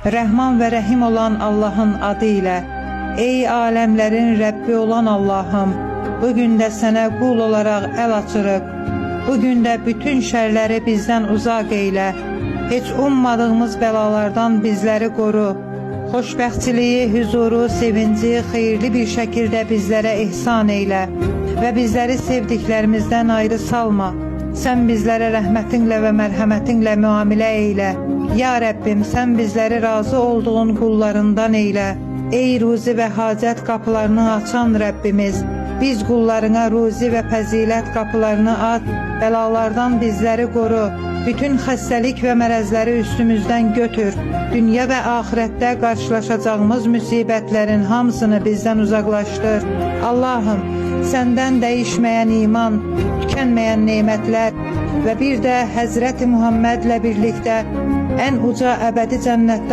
Rəhman və Rəhim olan Allahın adı ilə. Ey aləmlərin Rəbbi olan Allahım, bugün də sənə qul olaraq əl açırıq. Bugün də bütün şərləri bizdən uzaq eylə. Heç ummadığımız bəlalardan bizləri qoru. Xoşbəxtçiliyi, huzuru, sevinci xeyirli bir şəkildə bizlərə ihsan eylə və bizləri sevdiklərimizdən ayrı salma. Sən bizlərə rəhmətinlə və mərhəmətinlə müamilə eylə. Ya Rəbbim, sən bizləri razı olduğun qullarından eylə. Ey ruzi və hacət qapılarını açan Rəbbimiz, biz qullarına ruzi və fəzilət qapılarını aç, bəlalardan bizləri qoru, bütün xəstəlik və mərəzləri üstümüzdən götür, dünya və axirətdə qarşılaşacağımız müsibətlərin hamısını bizdən uzaqlaşdır. Allahım, səndən dəyişməyən iman, tükənməyən nemətlər və bir də Həzrəti Muhammedlə birlikdə ən uca əbədi cənnətdə